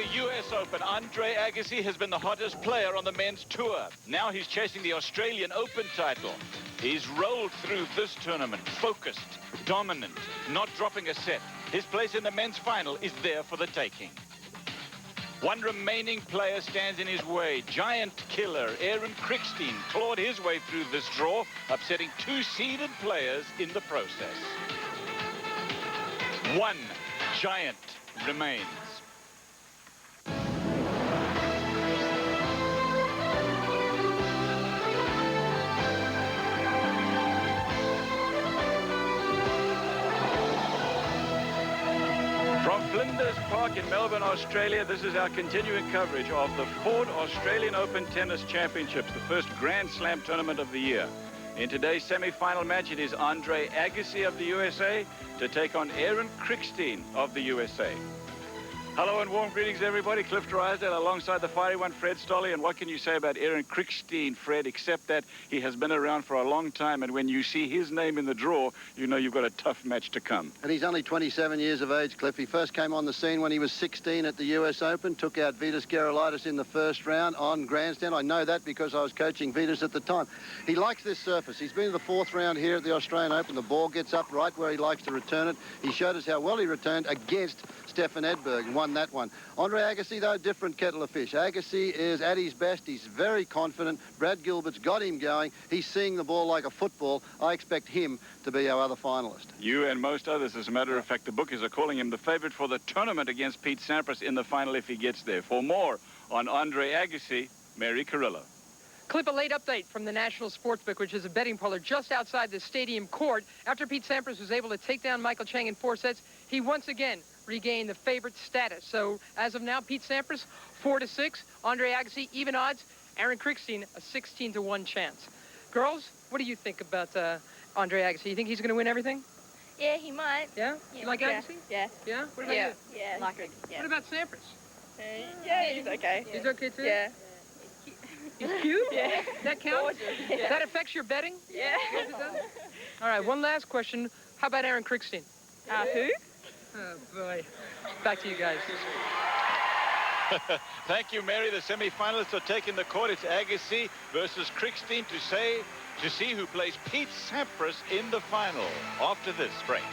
the US Open. Andre Agassi has been the hottest player on the men's tour. Now he's chasing the Australian Open title. He's rolled through this tournament, focused, dominant, not dropping a set. His place in the men's final is there for the taking. One remaining player stands in his way. Giant killer Aaron Krickstein clawed his way through this draw, upsetting two seeded players in the process. One giant remains. From Flinders Park in Melbourne, Australia, this is our continuing coverage of the Ford Australian Open Tennis Championships, the first Grand Slam tournament of the year. In today's semi-final match, it is Andre Agassi of the USA to take on Aaron Krickstein of the USA. Hello and warm greetings, everybody. Cliff Drysdale alongside the fiery one, Fred Stolle. And what can you say about Aaron Krickstein, Fred, except that he has been around for a long time, and when you see his name in the draw, you know you've got a tough match to come. And he's only 27 years of age, Cliff. He first came on the scene when he was 16 at the US Open, took out Vitas Gerulaitis in the first round on grandstand. I know that because I was coaching Vitas at the time. He likes this surface. He's been to the fourth round here at the Australian Open. The ball gets up right where he likes to return it. He showed us how well he returned against Stefan Edberg and won that one. Andre Agassi, though, different kettle of fish. Agassi is at his best. He's very confident. Brad Gilbert's got him going. He's seeing the ball like a football. I expect him to be our other finalist. You and most others, as a matter of fact, the bookies are calling him the favorite for the tournament against Pete Sampras in the final if he gets there. For more on Andre Agassi, Mary Carrillo. Clip a late update from the National Sportsbook, which is a betting parlor just outside the stadium court. After Pete Sampras was able to take down Michael Chang in 4 sets, he once again regained the favorite status. So as of now, Pete Sampras 4-6, Andre Agassi even odds, Aaron Krickstein a 16-1 chance. Girls, what do you think about Andre Agassi? You think he's going to win everything? Yeah, he might. Yeah? You like Agassi? Yeah. Yeah? What about you? Yeah, like it. Yeah. What about Sampras? Yeah, he's okay. He's okay too? Yeah. He's cute? Yeah. That counts? Yeah. That affects your betting? Yeah. Yes, it does? All right, one last question. How about Aaron Krickstein? Who? Oh, boy. Back to you guys. Thank you, Mary. The semi-finalists are taking the court. It's Agassi versus Krickstein to see who plays Pete Sampras in the final after this break.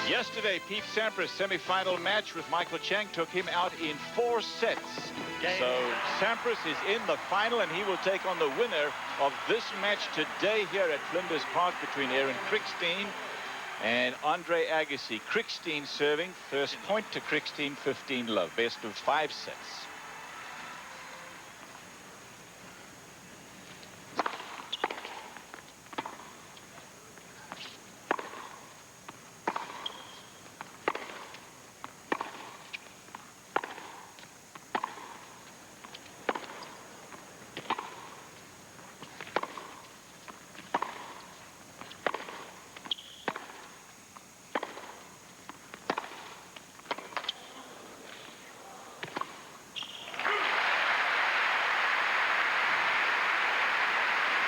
Yesterday, Pete Sampras' semi-final match with Michael Chang took him out in 4 sets. So Sampras is in the final, and he will take on the winner of this match today here at Flinders Park between Aaron Krickstein and Andre Agassi. Krickstein serving. First point to Krickstein, 15-love. Best of 5 sets.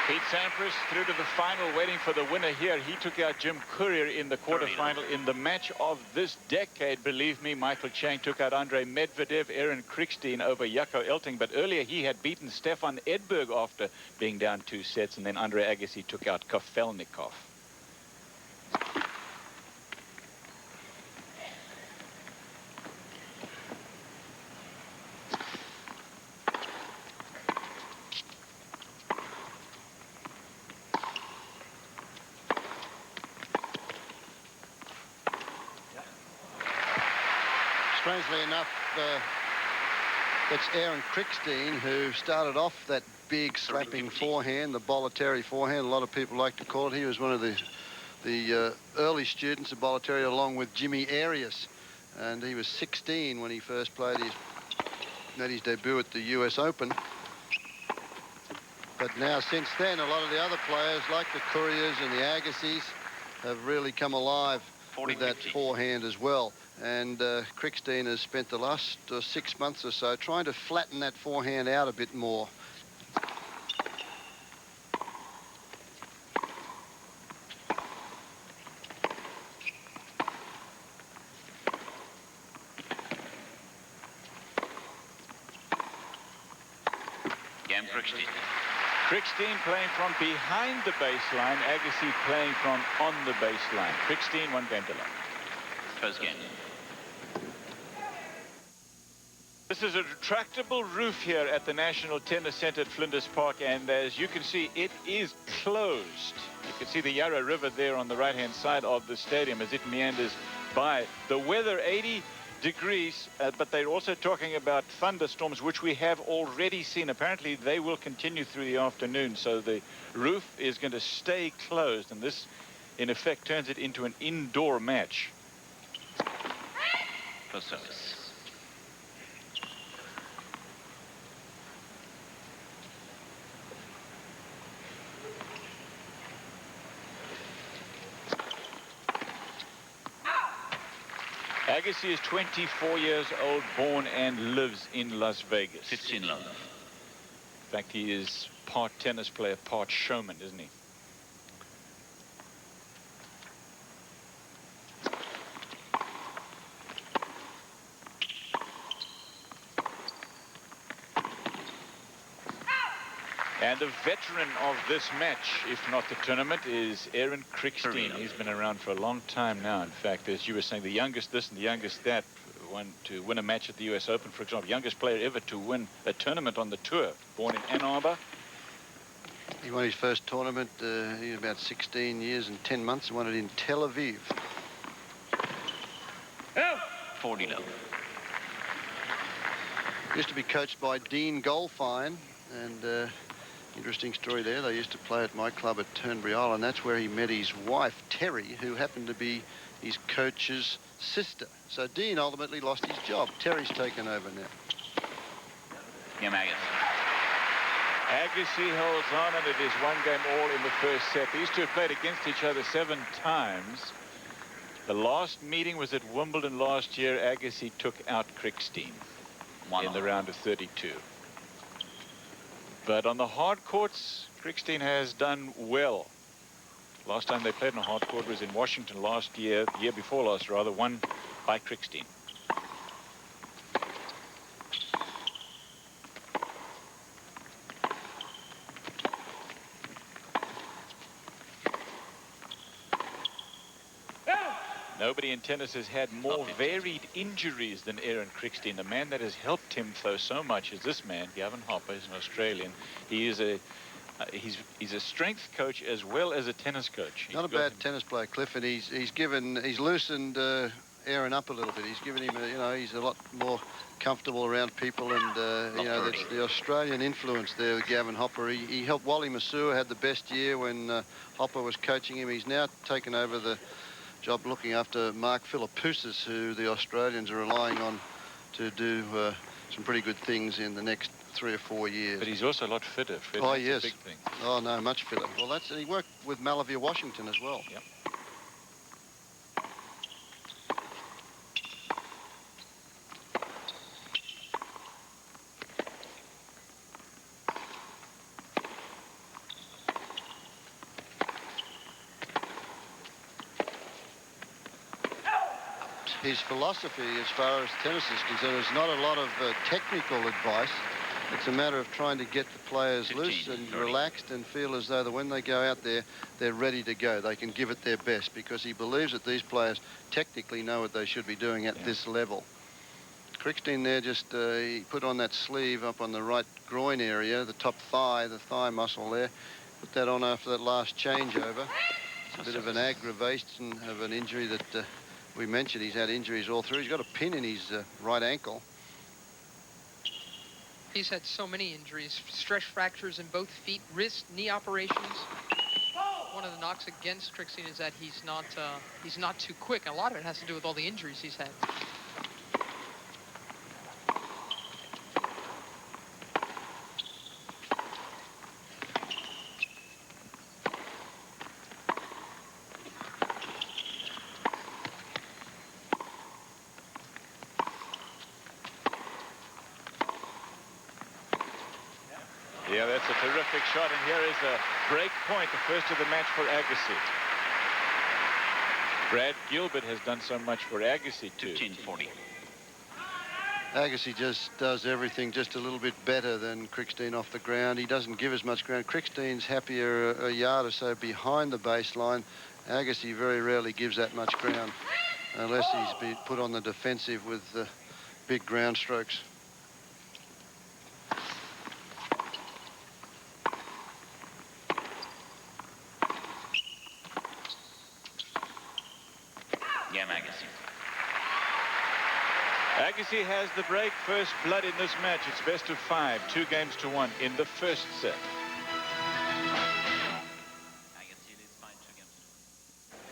Pete Sampras through to the final, waiting for the winner here. He took out Jim Courier in the quarterfinal in the match of this decade. Believe me, Michael Chang took out Andre Medvedev, Aaron Krickstein over Jaco Elting. But earlier he had beaten Stefan Edberg after being down 2 sets. And then Andre Agassi took out Kafelnikov. Strangely enough, it's Aaron Krickstein who started off that big slapping forehand, the Bollettieri forehand. A lot of people like to call it. He was one of the early students of Bollettieri, along with Jimmy Arias. And he was 16 when he first made his debut at the US Open. But now, since then, a lot of the other players, like the Couriers and the Agassis, have really come alive with that forehand as well. And Krickstein has spent the last 6 months or so trying to flatten that forehand out a bit more. Game Krickstein. Krickstein playing from behind the baseline. Agassi playing from on the baseline. Krickstein 1 game to love. First game. This is a retractable roof here at the National Tennis Centre at Flinders Park, and as you can see, it is closed. You can see the Yarra River there on the right-hand side of the stadium as it meanders by. The weather 80 degrees, but they're also talking about thunderstorms, which we have already seen. Apparently, they will continue through the afternoon, so the roof is going to stay closed, and this, in effect, turns it into an indoor match. First service. Agassi is 24 years old, born and lives in Las Vegas. 15 love. In fact, he is part tennis player, part showman, isn't he? And the veteran of this match, if not the tournament, is Krickstein. He's been around for a long time now. In fact, as you were saying, the youngest this and the youngest that, one to win a match at the US Open, for example, youngest player ever to win a tournament on the tour, born in Ann Arbor. He won his first tournament, he was about 16 years and 10 months, and won it in Tel Aviv. 40 love. Used to be coached by Dean Goldfine, and interesting story there. They used to play at my club at Turnberry Island. That's where he met his wife, Terry, who happened to be his coach's sister. So Dean ultimately lost his job. Terry's taken over now. Game Agassi. Agassi holds on, and it is 1 game all in the first set. These two have played against each other 7 times. The last meeting was at Wimbledon last year. Agassi took out Krickstein in the round of 32. But on the hard courts, Krickstein has done well. Last time they played on a hard court was in Washington last year, the year before last rather, won by Krickstein. Nobody in tennis has had more varied injuries than Krickstein. The man that has helped him, though, so much is this man, Gavin Hopper. He's an Australian. He is he's a strength coach as well as a tennis coach. Not a bad tennis player, Cliff, and he's loosened Aaron up a little bit. He's given him, he's a lot more comfortable around people, and that's the Australian influence there with Gavin Hopper. He helped Wally Masur, had the best year when Hopper was coaching him. He's now taken over the job looking after Mark Philippoussis, who the Australians are relying on to do some pretty good things in the next 3 or 4 years. But he's also a lot fitter. Oh, yes. Big thing. Oh, no, much fitter. Well, he worked with Malavia Washington as well. Yep. His philosophy as far as tennis is concerned is not a lot of technical advice. It's a matter of trying to get the players loose and relaxed and feel as though that when they go out there, they're ready to go. They can give it their best, because he believes that these players technically know what they should be doing at this level. Krickstein there just he put on that sleeve up on the right groin area, the top thigh, the thigh muscle there. Put that on after that last changeover. It's a bit of an aggravation of an injury that we mentioned. He's had injuries all through. He's got a pin in his right ankle. He's had so many injuries, stress fractures in both feet, wrist, knee operations. One of the knocks against Krickstein is that he's not too quick. A lot of it has to do with all the injuries he's had. Yeah, that's a terrific shot, and here is a break point, the first of the match for Agassi. Brad Gilbert has done so much for Agassi too. 15-40. Agassi just does everything just a little bit better than Krickstein off the ground. He doesn't give as much ground. Krickstein's happier a yard or so behind the baseline. Agassi very rarely gives that much ground unless he's been put on the defensive with big ground strokes. Game Agassi. Agassi has the break, first blood in this match. It's best of 5, 2-1 in the first set. Agassi leads by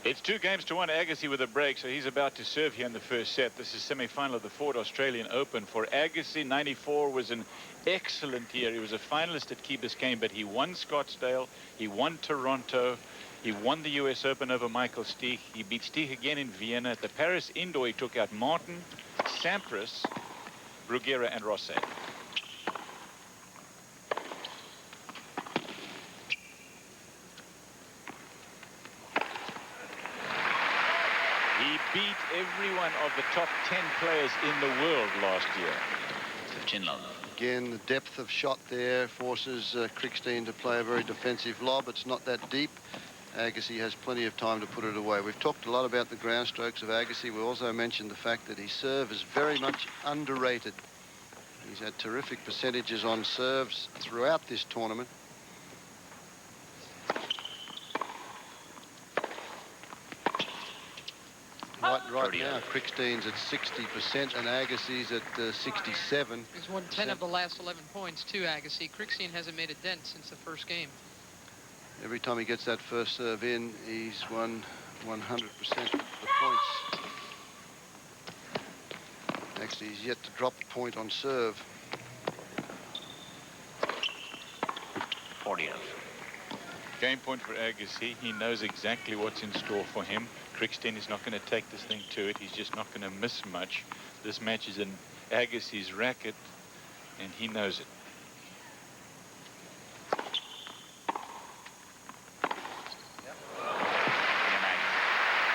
2-1. It's 2-1. Agassi with a break, so he's about to serve here in the first set. This is semi-final of the Ford Australian Open. For Agassi, 94 was an excellent year. He was a finalist at Key Biscayne, but he won Scottsdale, he won Toronto, he won the US Open over Michael Stich. He beat Stich again in Vienna. At the Paris Indoor, he took out Martin, Sampras, Bruguera, and Rosset. He beat every one of the top 10 players in the world last year. 15 love. Again, the depth of shot there forces Krickstein to play a very defensive lob. It's not that deep. Agassi has plenty of time to put it away. We've talked a lot about the ground strokes of Agassi. We also mentioned the fact that his serve is very much underrated. He's had terrific percentages on serves throughout this tournament. Right now, Krickstein's at 60% and Agassi's at 67%. He's won 10 of the last 11 points to Agassi. Krickstein hasn't made a dent since the first game. Every time he gets that first serve in, he's won 100% of the points. Actually, he's yet to drop a point on serve. 40. Game point for Agassi. He knows exactly what's in store for him. Krickstein is not going to take this thing to it. He's just not going to miss much. This match is in Agassi's racket, and he knows it.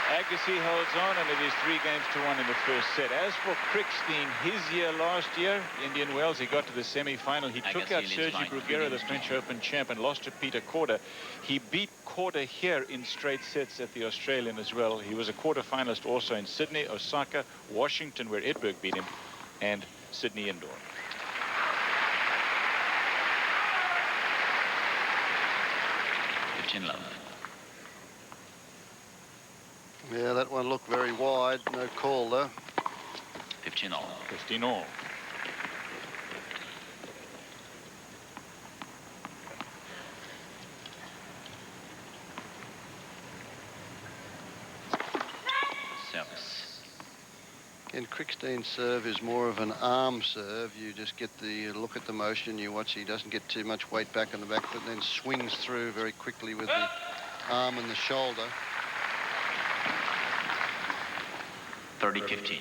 Agassi holds on, and it is 3-1 in the first set. As for Krickstein, his year last year, Indian Wells, he got to the semi-final. He took out Sergi Bruguera, the French Open champ, and lost to Peter Korda. He beat Korda here in straight sets at the Australian as well. He was a quarter-finalist also in Sydney, Osaka, Washington, where Edberg beat him, and Sydney Indoor. Love. Yeah, that one looked very wide. No call, though. 15 all. 15 all. Service. And Krickstein's serve is more of an arm serve. You just get the look at the motion. You watch. He doesn't get too much weight back on the back foot, and then swings through very quickly with the arm and the shoulder. 30-15.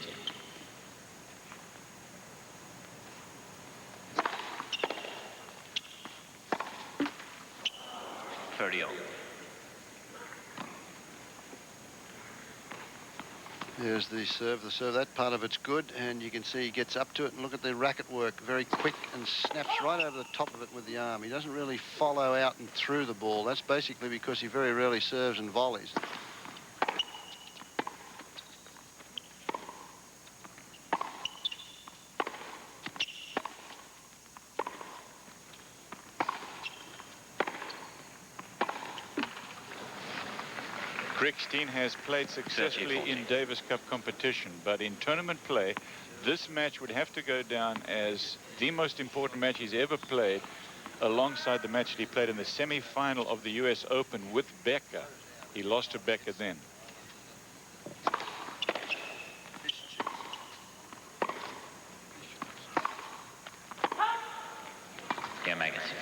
There's the serve. The serve, that part of it's good, and you can see he gets up to it, and look at the racket work. Very quick and snaps right over the top of it with the arm. He doesn't really follow out and through the ball. That's basically because he very rarely serves and volleys. Krickstein has played successfully in Davis Cup competition, but in tournament play, this match would have to go down as the most important match he's ever played, alongside the match that he played in the semi-final of the US Open with Becker. He lost to Becker then. Yeah, Agassi.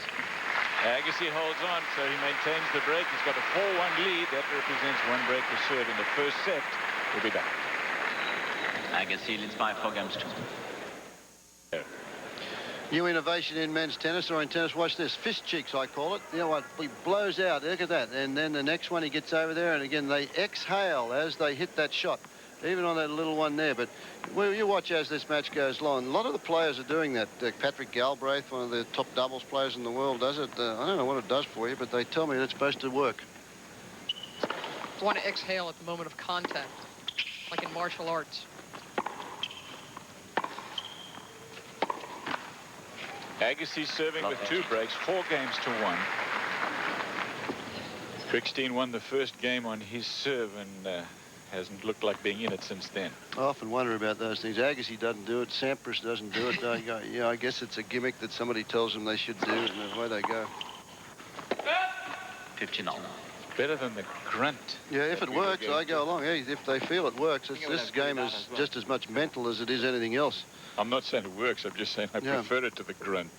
Agassi holds on, so he maintains the break. He's got a 4-1 lead. That represents one break to serve in the first set. We'll be back. Agassi leads by 4-2. New innovation in men's tennis, or in tennis, watch this, fist cheeks I call it. You know what, he blows out, look at that, and then the next one he gets over there, and again they exhale as they hit that shot. even on that little one there. But well, you watch as this match goes along. A lot of the players are doing that. Patrick Galbraith, one of the top doubles players in the world, does it. I don't know what it does for you, but they tell me it's supposed to work. You want to exhale at the moment of contact, like in martial arts. Agassi serving with 2 breaks, 4 games to 1. Krickstein won the first game on his serve and hasn't looked like being in it since then. I often wonder about those things. Agassi doesn't do it. Sampras doesn't do it. Yeah, I guess it's a gimmick that somebody tells them they should do, and away they go. 15 all. Better than the grunt. Yeah, if it works, I go along. Hey, if they feel it works, this game is just as much mental as it is anything else. I'm not saying it works. I'm just saying I prefer it to the grunt.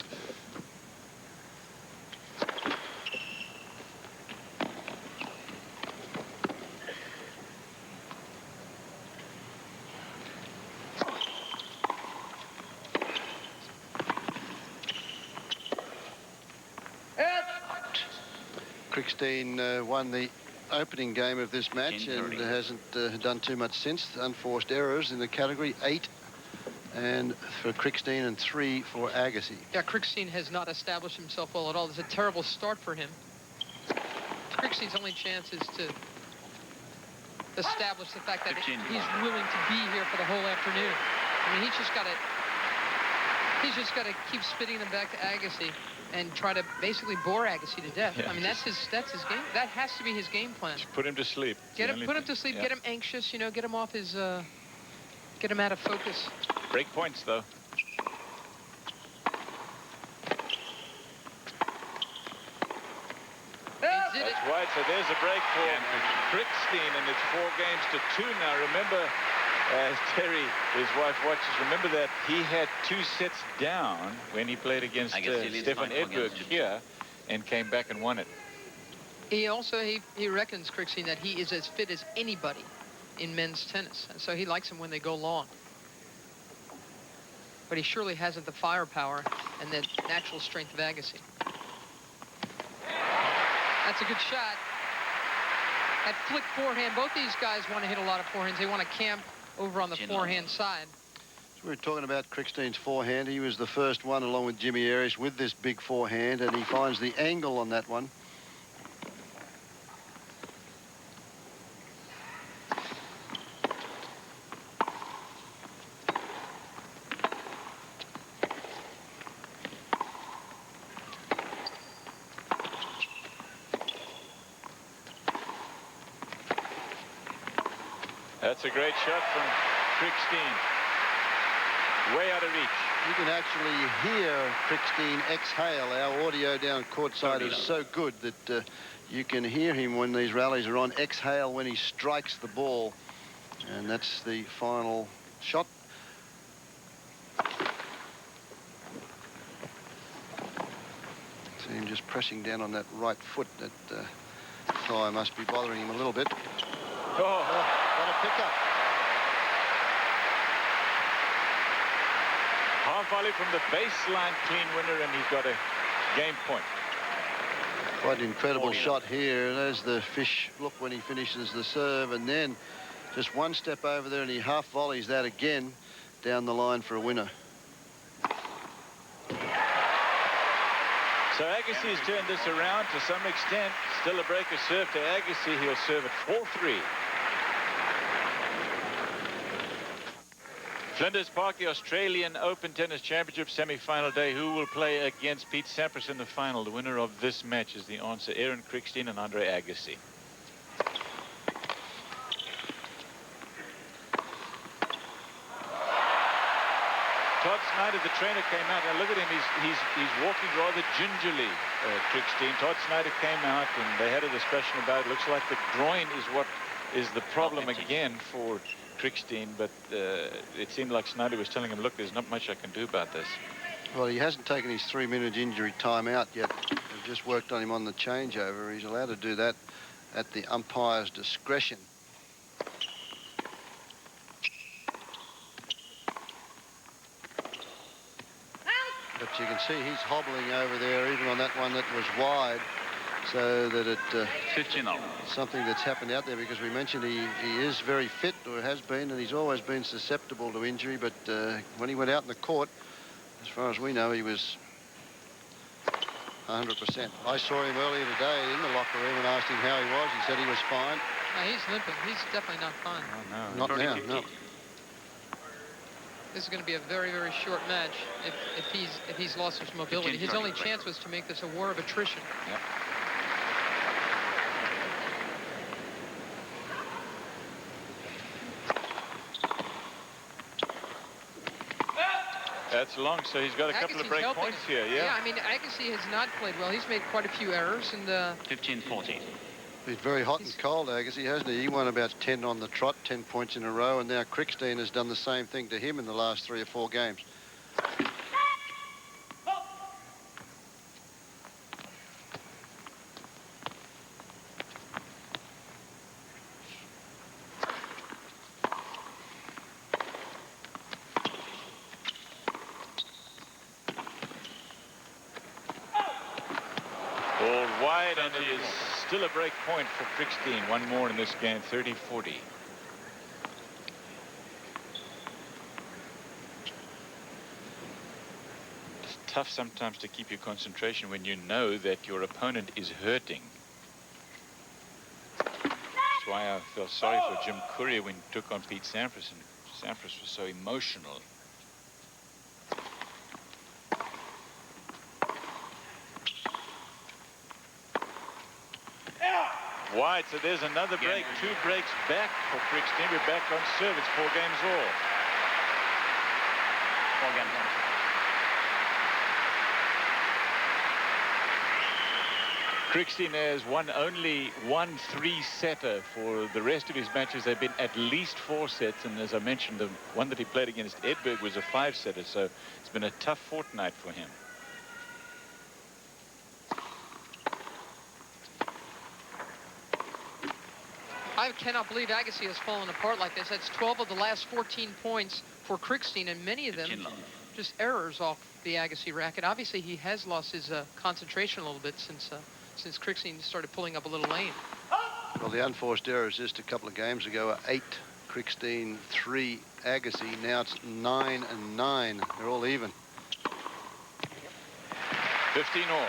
Krickstein won the opening game of this match and hasn't done too much since. Unforced errors in the category, 8 and for Krickstein and 3 for Agassi. Yeah, Krickstein has not established himself well at all. It's a terrible start for him. Krickstein's only chance is to establish the fact that he's willing to be here for the whole afternoon. I mean, he's just got to keep spitting them back to Agassi and try to basically bore Agassi to death. Yeah, I mean, that's his game. That has to be his game plan. Just put him to sleep. Put him to sleep. Yeah. Get him anxious. You know, get him off his. Get him out of focus. Break points, though. That's right. So there's a break for Krickstein, and it's 4 games to 2 now. Remember, as Terry, his wife, watches, remember that he had 2 sets down when he played against Stefan Edberg here and came back and won it. He also, he reckons, Krickstein, that he is as fit as anybody in men's tennis. And so he likes them when they go long. But he surely hasn't the firepower and the natural strength of Agassi. That's a good shot. That flick forehand, both these guys want to hit a lot of forehands. They want to camp over on the forehand side. So we're talking about Krickstein's forehand. He was the first one, along with Jimmy Ayres, with this big forehand, and he finds the angle on that one. That's a great shot from Krickstein. Way out of reach. You can actually hear Krickstein exhale. Our audio down courtside is so good that you can hear him when these rallies are on. Exhale when he strikes the ball. And that's the final shot. See him just pressing down on that right foot. That thigh must be bothering him a little bit. Oh. Got a pickup. Half volley from the baseline, clean winner, and he's got a game point. Quite an incredible shot here. There's the fish look when he finishes the serve, and then just one step over there and he half volleys that again down the line for a winner. So Agassi has turned this around to some extent. Still a breaker serve to Agassi. He'll serve at 4-3. Flinders Park, the Australian Open Tennis Championship semi-final day. Who will play against Pete Sampras in the final? The winner of this match is the answer. Aaron Krickstein and Andre Agassi. Todd Snyder, the trainer, came out. And look at him. He's walking rather gingerly, Krickstein. Todd Snyder came out and they had a discussion about it. Looks like the groin is what is the problem again for Krickstein, but it seemed like Snyder was telling him, look, there's not much I can do about this. Well, he hasn't taken his 3-minute injury time out yet. They've just worked on him on the changeover. He's allowed to do that at the umpire's discretion. But you can see he's hobbling over there, even on that one that was wide. so that it 15-all. something that's happened out there, because we mentioned he is very fit, or has been, and he's always been susceptible to injury. But when he went out in the court, as far as we know, he was 100%. I saw him earlier today in the locker room and asked him how he was. He said he was fine. No, he's limping. He's definitely not fine. Oh, no. Not now, no. This is going to be a very, very short match if he's lost his mobility. His only chance was to make this a war of attrition. Yep. That's long, so he's got a couple of break points here, yeah? Yeah, I mean, Agassi has not played well. He's made quite a few errors. And 15-14. He's very hot and cold, Agassi, hasn't he? He won about 10 on the trot, 10 points in a row, and now Krickstein has done the same thing to him in the last 3 or 4 games. Ball wide, and it is still a break point for Krickstein. One more in this game, 30-40. It's tough sometimes to keep your concentration when you know that your opponent is hurting. That's why I felt sorry for Jim Courier when he took on Pete Sampras, and Sampras was so emotional. Wide, so there's another break. 2 breaks back for Krickstein. We're back on serve. It's 4 games all. 4 games. Krickstein has won only 1 3-setter. For the rest of his matches, they've been at least 4 sets. And as I mentioned, the one that he played against Edberg was a 5-setter. So it's been a tough fortnight for him. I cannot believe Agassi has fallen apart like this. That's 12 of the last 14 points for Krickstein, and many of them just errors off the Agassi racket. Obviously, he has lost his concentration a little bit since Krickstein started pulling up a little lane. Well, the unforced errors just a couple of games ago are 8 Krickstein, 3 Agassi. Now it's 9 and 9. They're all even. 15-all.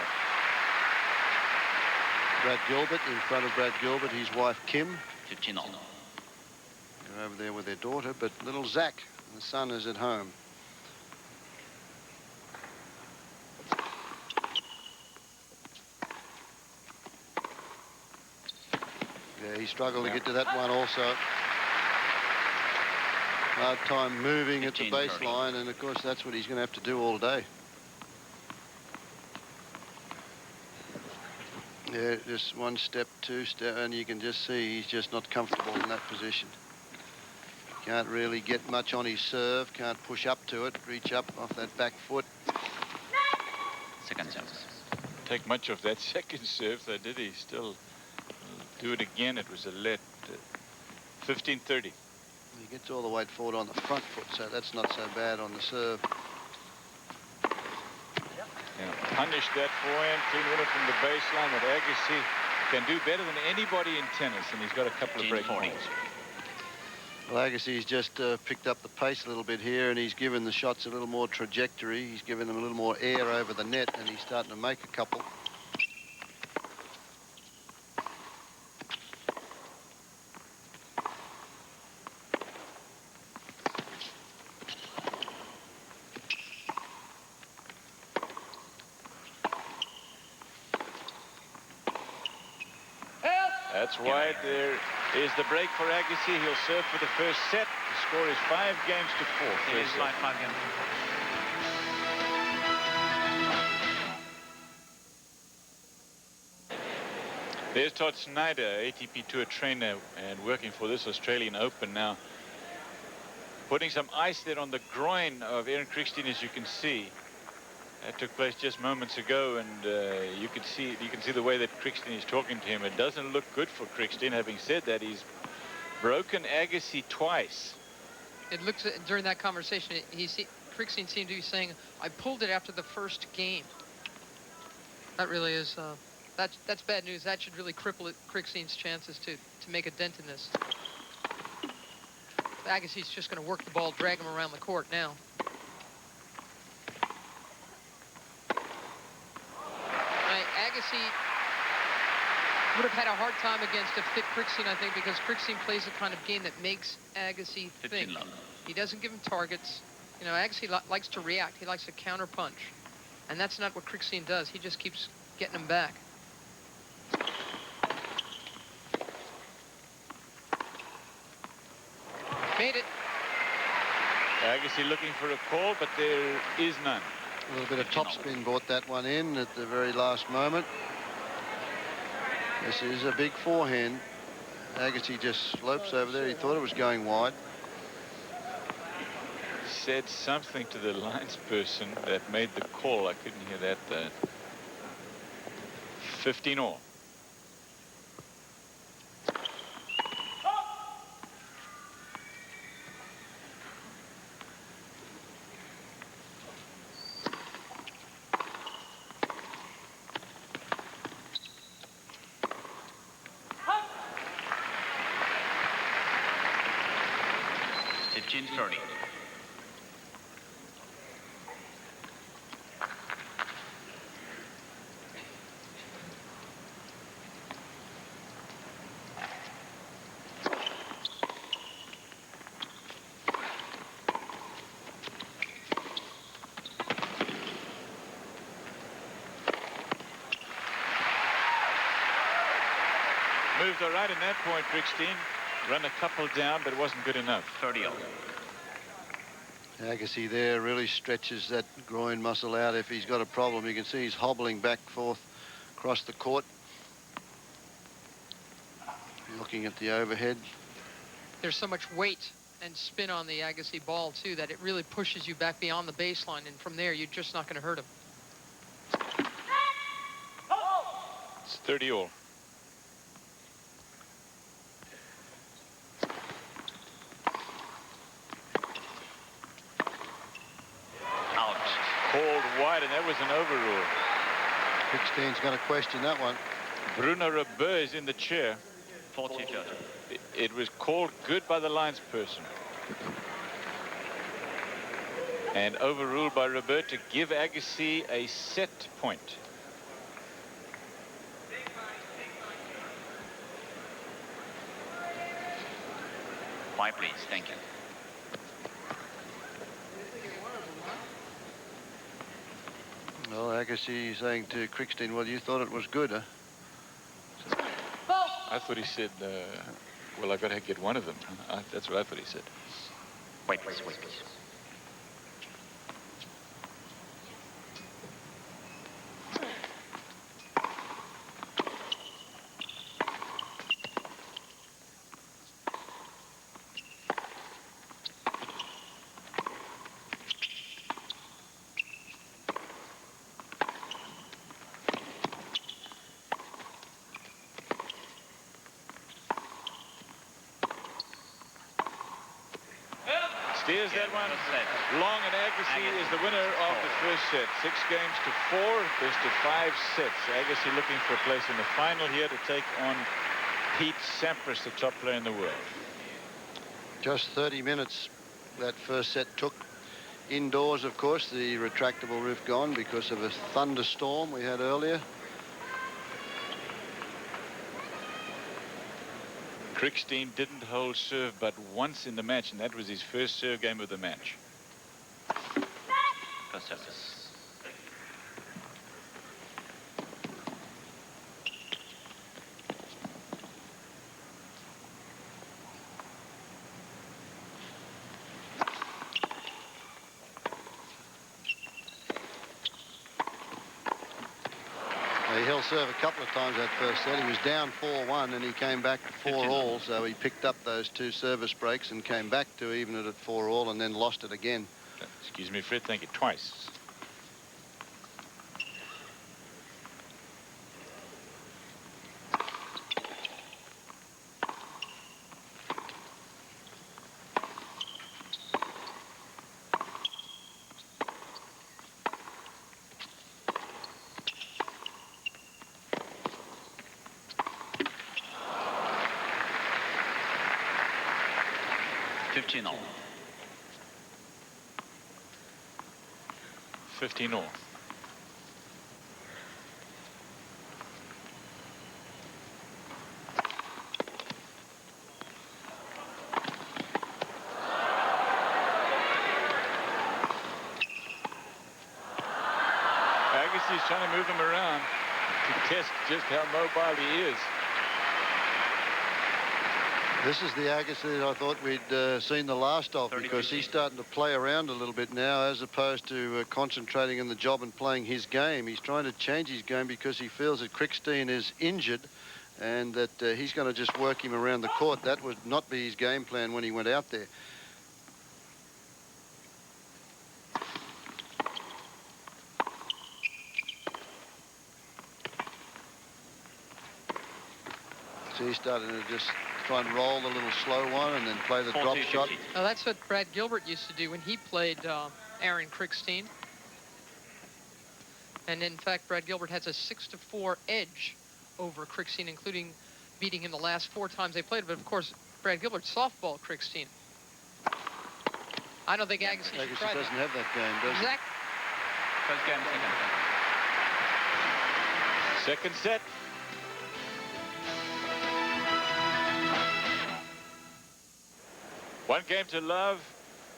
Brad Gilbert in front of Brad Gilbert, his wife Kim. 15-all. They're over there with their daughter, but little Zach, the son, is at home. Yeah, he struggled to get to that one also. Hard time moving at the baseline, and of course that's what he's going to have to do all day. Yeah, just 1 step, 2 step, and you can just see he's just not comfortable in that position. Can't really get much on his serve, can't push up to it, reach up off that back foot. Second service. Take much of that second serve, though, did he? Still do it again. It was a let. 15-30. He gets all the weight forward on the front foot, so that's not so bad on the serve. Yeah, punish that forehand, clean winner from the baseline. But Agassi can do better than anybody in tennis, and he's got a couple of break points. Well, Agassi's just picked up the pace a little bit here, and he's given the shots a little more trajectory. He's given them a little more air over the net, and he's starting to make a couple. That's wide. There is the break for Agassi. He'll serve for the first set. The score is 5 games to 4. It is 5 games. There's Todd Snyder, ATP Tour trainer and working for this Australian Open now. Putting some ice there on the groin of Aaron Krickstein, as you can see. That took place just moments ago, and you can see the way that Krickstein is talking to him. It doesn't look good for Krickstein. Having said that, he's broken Agassi twice. It looks during that conversation, Krickstein seemed to be saying, "I pulled it after the first game." That really is That's bad news. That should really cripple Krickstein's chances to make a dent in this. Agassi's just going to work the ball, drag him around the court now. Agassi would have had a hard time against a fit Krickstein, I think, because Krickstein plays the kind of game that makes Agassi think. He doesn't give him targets. You know, Agassi likes to react. He likes to counter punch. And that's not what Krickstein does. He just keeps getting him back. Made it. Agassi looking for a call, but there is none. A little bit of topspin brought that one in at the very last moment. This is a big forehand. Agassi just slopes over there. He thought it was going wide. Said something to the linesperson that made the call. I couldn't hear that though. 15 all. Moved all right in that point, Krickstein. Run a couple down, but it wasn't good enough. 30 all. Agassi there really stretches that groin muscle out if he's got a problem. You can see he's hobbling back and forth across the court. Looking at the overhead. There's so much weight and spin on the Agassi ball, too, that it really pushes you back beyond the baseline. And from there, you're just not going to hurt him. It's 30 all. Called wide, and that was an overrule. Krickstein's going to question that one. Bruno Rebeu is in the chair. 40 judge. It was called good by the linesperson. And overruled by Rebeu to give Agassi a set point. Five, please. Thank you. Well, Agassi saying to Krickstein, well, you thought it was good, huh? I thought he said, well, I got to get one of them. That's what I thought he said. Wait, please, wait, please. Steers that one long, and Agassi is the winner of the first set. 6 games to 4, best of 5 sets. Agassi looking for a place in the final here to take on Pete Sampras, the top player in the world. Just 30 minutes that first set took. Indoors, of course, the retractable roof gone because of a thunderstorm we had earlier. Krickstein didn't hold serve but once in the match, and that was his first serve game of the match. First service. He'll serve a couple of times that first set. He was down 4-1 and he came back to 4-all, so he picked up those 2 service breaks and came back to even it at 4-all and then lost it again. Excuse me, Fred, thank you, twice. 15 all. 15 all. Agassi's trying to move him around to test just how mobile he is. This is the Agassi that I thought we'd seen the last of, because he's starting to play around a little bit now, as opposed to concentrating on the job and playing his game. He's trying to change his game because he feels that Krickstein is injured and that he's going to just work him around the court. That would not be his game plan when he went out there. So he's starting to just try and roll the little slow one and then play the drop shot. Now that's what Brad Gilbert used to do when he played Aaron Krickstein. And in fact, Brad Gilbert has a 6-4 edge over Krickstein, including beating him the last 4 times they played. But of course, Brad Gilbert softball Krickstein. I don't think Agassi should try doesn't have that game, does he? Exactly. First game, second. Second set. One game to love.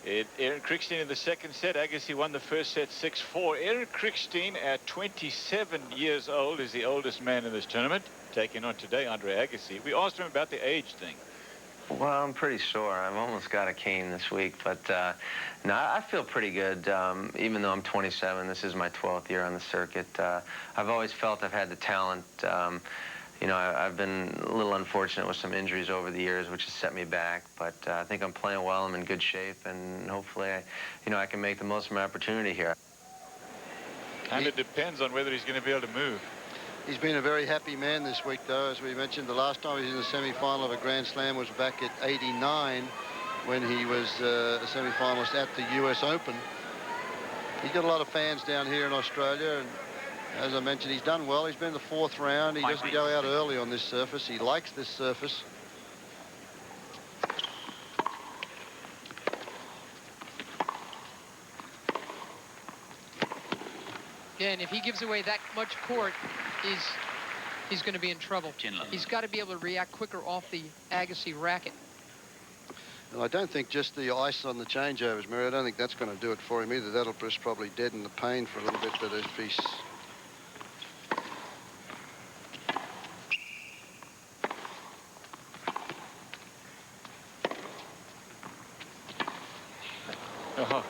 Aaron Krickstein in the second set. Agassi won the first set 6-4. Aaron Krickstein, at 27 years old, is the oldest man in this tournament, taking on today Andre Agassi. We asked him about the age thing. Well, I'm pretty sore. I've almost got a cane this week, but no, I feel pretty good. Even though I'm 27, this is my 12th year on the circuit. I've always felt I've had the talent. You know, I've been a little unfortunate with some injuries over the years, which has set me back. But I think I'm playing well. I'm in good shape, and hopefully, I can make the most of my opportunity here. And it depends on whether he's going to be able to move. He's been a very happy man this week, though. As we mentioned, the last time he was in the semi-final of a Grand Slam was back at '89, when he was a semi-finalist at the US Open. He's got a lot of fans down here in Australia, and as I mentioned, he's done well. He's been in the 4th round. He doesn't go out early on this surface. He likes this surface. Again, if he gives away that much court, he's going to be in trouble. He's got to be able to react quicker off the Agassi racket. And I don't think just the ice on the changeovers, Mary, I don't think that's going to do it for him either. That'll just probably deaden the pain for a little bit, but if he's... Oh,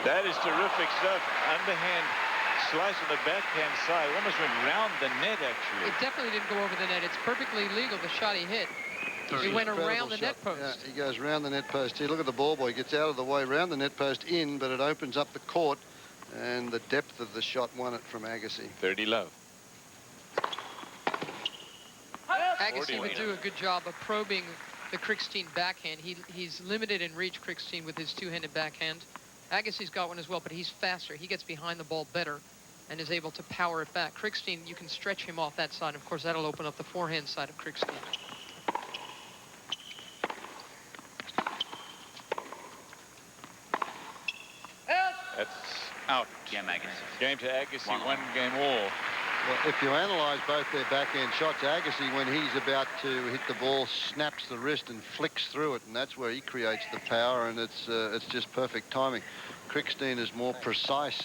that is terrific stuff. Underhand slice on the backhand side. Almost went round the net, actually. It definitely didn't go over the net. It's perfectly legal, the shot he hit. He went around the net post. Yeah, he goes around the net post here. Look at the ball boy. He gets out of the way, round the net post in, but it opens up the court, and the depth of the shot won it from Agassi. 30 love. Agassi would do a good job of probing the Krickstein backhand. He's limited in reach, Krickstein, with his two-handed backhand. Agassi's got one as well, but he's faster. He gets behind the ball better and is able to power it back. Krickstein, you can stretch him off that side. Of course, that'll open up the forehand side of Krickstein. That's out. Game Agassi. Game to Agassi, 1 game all. Well, if you analyse both their backhand shots, Agassi, when he's about to hit the ball, snaps the wrist and flicks through it, and that's where he creates the power, and it's just perfect timing. Krickstein is more precise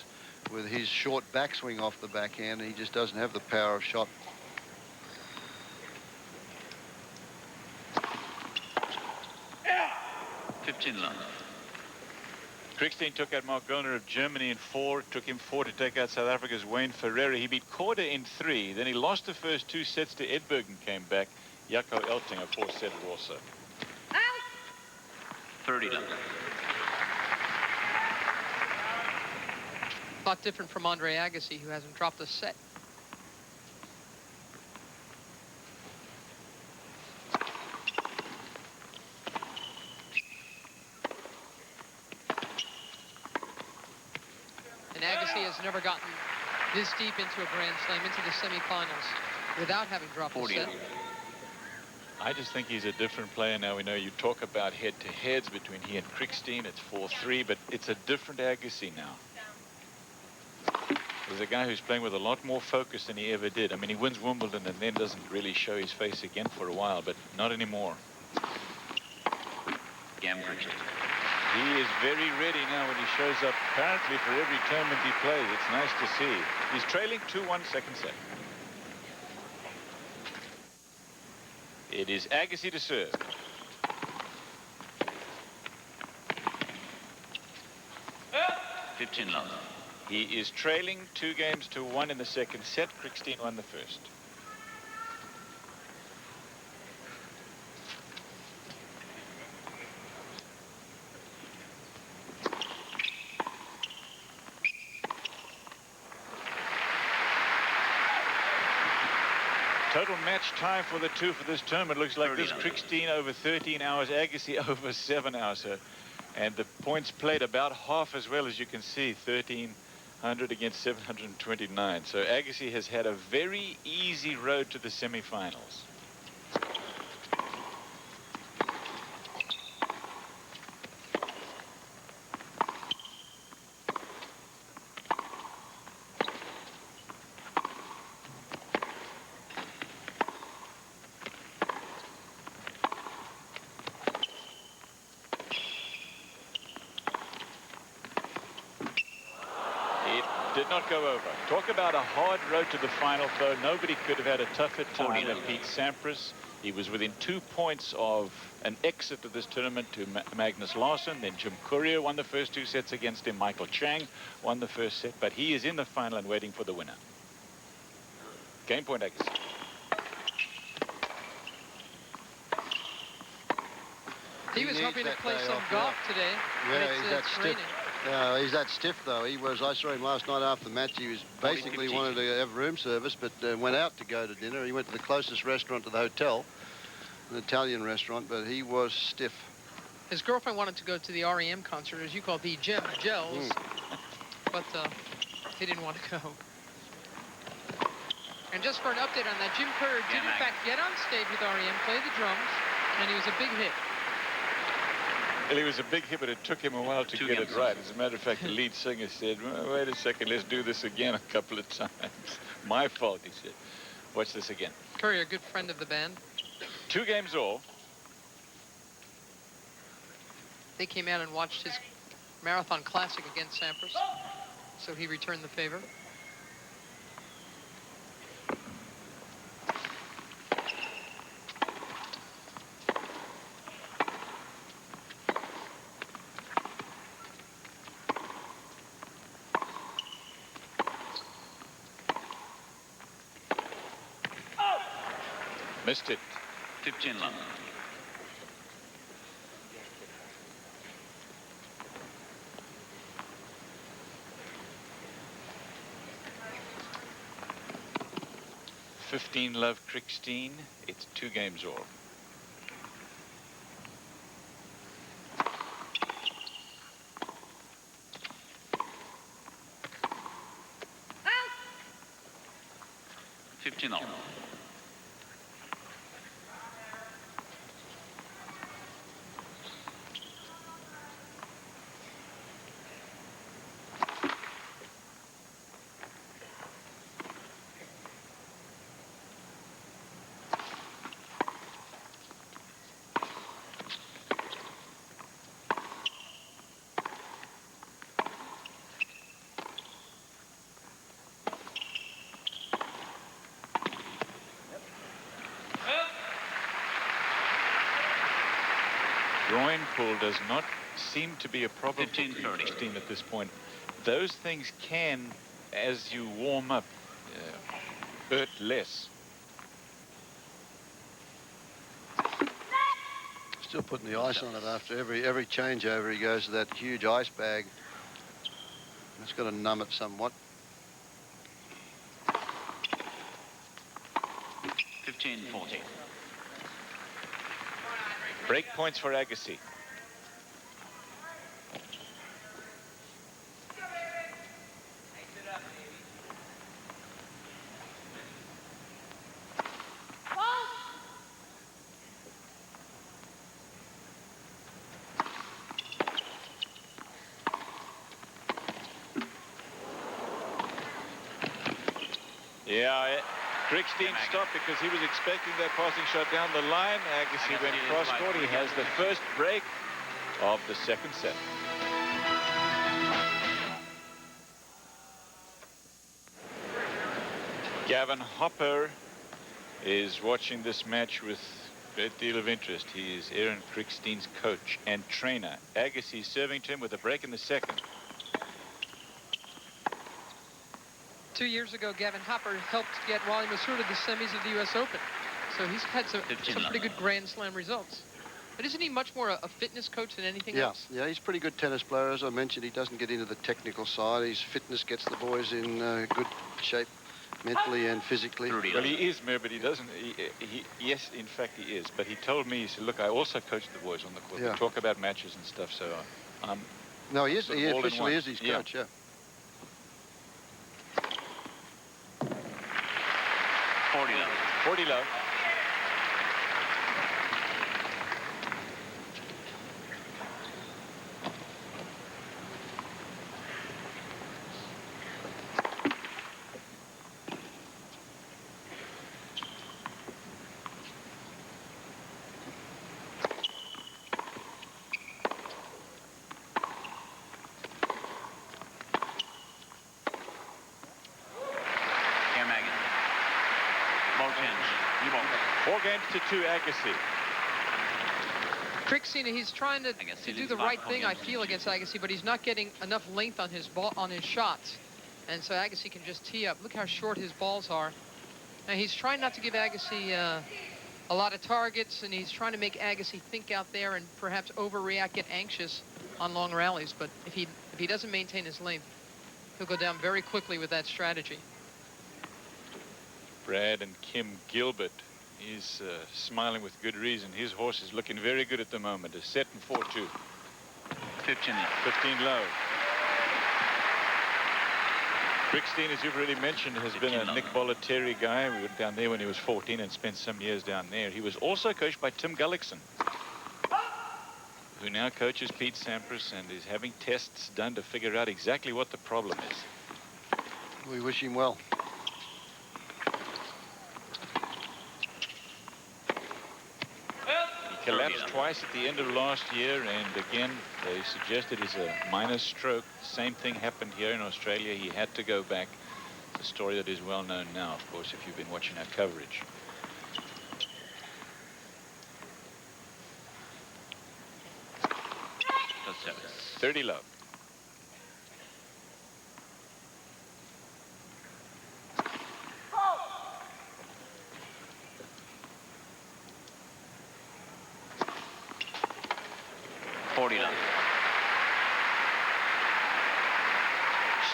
with his short backswing off the backhand. He just doesn't have the power of shot. Yeah. 15 love. Krickstein took out Mark Goner of Germany in 4. Took him 4 to take out South Africa's Wayne Ferreira. He beat Korda in 3. Then he lost the first 2 sets to Edberg and came back. Jaco Eltinger 4-setted also. 30 love. A lot different from Andre Agassi, who hasn't dropped a set. Agassi has never gotten this deep into a Grand Slam, into the semifinals, without having dropped a set. I just think he's a different player now. We know you talk about head-to-heads between he and Krickstein. It's 4-3, but it's a different Agassi now. There's a guy who's playing with a lot more focus than he ever did. I mean, he wins Wimbledon and then doesn't really show his face again for a while, but not anymore. He is very ready now when he shows up, apparently, for every tournament he plays. It's nice to see. He's trailing 2-1 second set. It is Agassi to serve. He is trailing 2-1 in the second set. Krickstein won the first. Total match time for the two for this tournament looks like this: Krickstein over 13 hours, Agassi over 7 hours. So, and the points played about half as well, as you can see, 1,300 against 729. So Agassi has had a very easy road to the semifinals. Did not go over. Talk about a hard road to the final, though. Nobody could have had a tougher time than Pete Sampras. He was within 2 points of an exit of this tournament to Magnus Larsson. Then Jim Courier won the first 2 sets against him. Michael Chang won the first set, but he is in the final and waiting for the winner. Game point, Agassi. He was hoping to play some golf today. Yeah, he's that stiff. He's that stiff, though. He was. I saw him last night after the match. He was basically wanted to have room service, but went out to go to dinner. He went to the closest restaurant to the hotel, an Italian restaurant, but he was stiff. His girlfriend wanted to go to the REM concert, as you call the Gels, but he didn't want to go. And just for an update on that, Jim Courier did in fact get on stage with REM, play the drums, and he was a big hit. Well, he was a big hit, but it took him a while to get it right. As a matter of fact, the lead singer said, well, wait a second, let's do this again a couple of times. My fault, he said. Watch this again. Courier, a good friend of the band. 2 games all. They came out and watched his Marathon Classic against Sampras, so he returned the favor. Missed it. 15 love. Love Krickstein. It's 2 games all. All. Groin pull does not seem to be a problem for Krickstein at this point. Those things can, as you warm up, hurt less. Still putting the ice on it after every changeover. He goes to that huge ice bag. It's got to numb it somewhat. 15-40. Break points for Agassi. Yeah, Krickstein stopped because he was expecting that passing shot down the line. Agassi went cross-court. He has the first break of the second set. Gavin Hopper is watching this match with a great deal of interest. He is Aaron Krickstein's coach and trainer. Agassi serving to him with a break in the second. 2 years ago, Gavin Hopper helped get Wally Masur to the semis of the U.S. Open. So he's had some pretty good Grand Slam results. But isn't he much more a fitness coach than anything else? Yeah, he's a pretty good tennis player. As I mentioned, he doesn't get into the technical side. His fitness gets the boys in good shape, mentally and physically. Well, he is, Mayor, but he doesn't. Yes, in fact, he is. But he told me, he said, look, I also coach the boys on the court. Yeah. We talk about matches and stuff, so No, he is. sort He of all in officially one. is his coach, yeah. 40 love. 40 love. You won't. 4 games to 2, Agassi. Krickstein, he's trying to do the right thing, I feel, against Agassi, but he's not getting enough length on his ball, on his shots. And so Agassi can just tee up. Look how short his balls are. Now, he's trying not to give Agassi a lot of targets, and he's trying to make Agassi think out there and perhaps overreact, get anxious on long rallies. But if he doesn't maintain his length, he'll go down very quickly with that strategy. Brad and Kim Gilbert is smiling with good reason. His horse is looking very good at the moment. A set and 4-2. 15 love. 15 low. Krickstein, as you've already mentioned, has been a Nick Bollettieri guy. We went down there when he was 14 and spent some years down there. He was also coached by Tim Gullickson, who now coaches Pete Sampras and is having tests done to figure out exactly what the problem is. We wish him well. He collapsed twice at the end of last year, and again, they suggested it's a minor stroke. Same thing happened here in Australia. He had to go back. It's a story that is well known now, of course, if you've been watching our coverage. That's 30 love.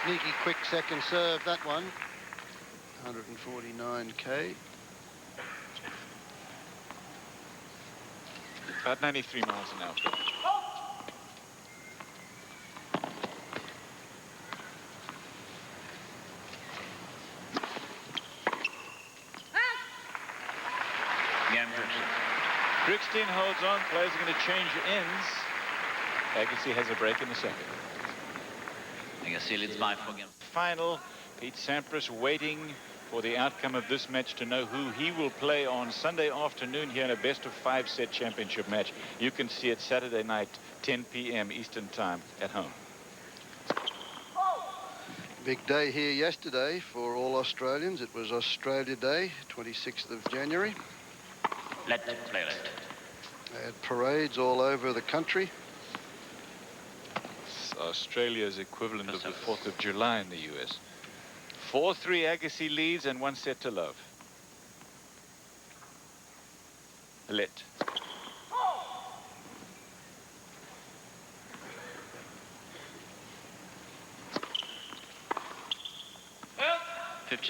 Sneaky quick second serve, that one. 149k. About 93 miles an hour. Krickstein holds on. Players are going to change ends. Agassi has a break in the second. Agassi leads by 4 games. Final, Pete Sampras waiting for the outcome of this match to know who he will play on Sunday afternoon here in a best-of-5 set championship match. You can see it Saturday night, 10 p.m. Eastern Time at home. Big day here yesterday for all Australians. It was Australia Day, 26th of January. Let play let. They had parades all over the country. It's Australia's equivalent of the 4th of July in the US. 4-3 Agassi leads and 1 set to love. Let.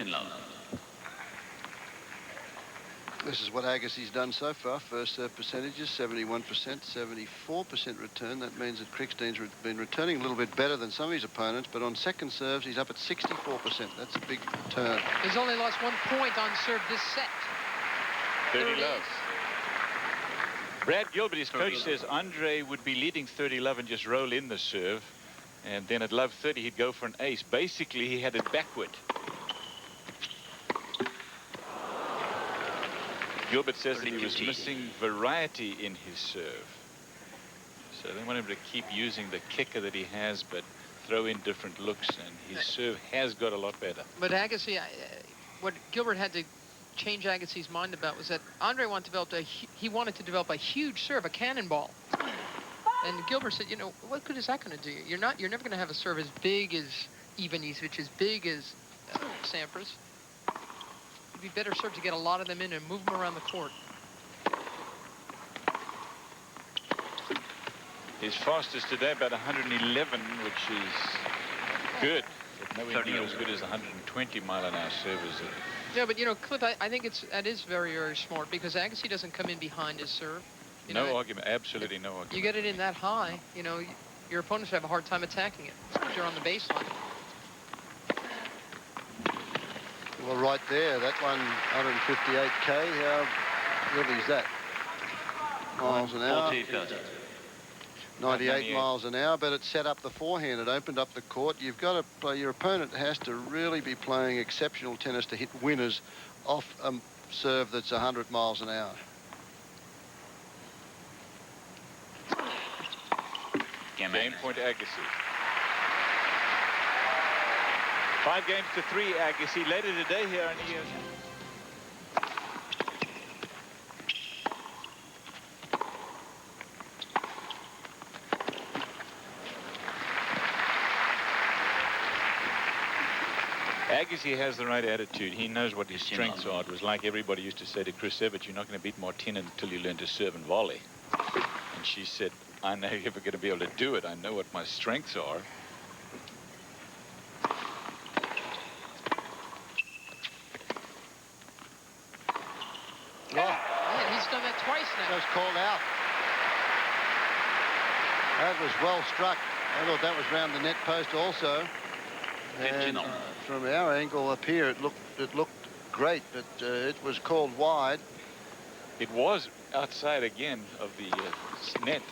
Love. This is what Agassi's done so far. First serve percentages, 71%, 74% return. That means that Krickstein's been returning a little bit better than some of his opponents, but on second serves, he's up at 64%. That's a big turn. He's only lost 1 point on serve this set. 30 love. Brad Gilbert, his coach, says Andre would be leading 30 love and just roll in the serve, and then at love 30 he'd go for an ace. Basically, he had it backward. Gilbert says that he was missing variety in his serve. So they want him to keep using the kicker that he has, but throw in different looks, and his serve has got a lot better. But Agassi, what Gilbert had to change Agassi's mind about was that Andre wanted to develop a huge serve, a cannonball. And Gilbert said, you know, what good is that going to do you? You're never going to have a serve as big as Ivanisevic, as big as Sampras. It'd be better served to get a lot of them in and move them around the court. His fastest today about 111, which is good. But nowhere near as good as 120 mile-an-hour servers. Yeah, but you know, Cliff, I think that is very, very smart, because Agassi doesn't come in behind his serve. No argument, absolutely no argument. You get it in that high, you know, your opponents have a hard time attacking it if you're on the baseline. Well, right there, that one, 158k. How good is that? Miles an hour. 98 miles an hour, but it set up the forehand. It opened up the court. You've got to play. Your opponent has to really be playing exceptional tennis to hit winners off a serve that's 100 miles an hour. Game point Agassi. 5 games to 3, Agassi. Later today here on ESPN. Agassi has the right attitude. He knows what his strengths are. It was like everybody used to say to Chris Evert, you're not going to beat Martina until you learn to serve and volley. And she said, I know you're never going to be able to do it. I know what my strengths are. Oh. Yeah, he's done that twice now. That was called out. That was well struck. I thought that was round the net post also. And from our angle up here, it looked great, but it was called wide. It was outside again of the net.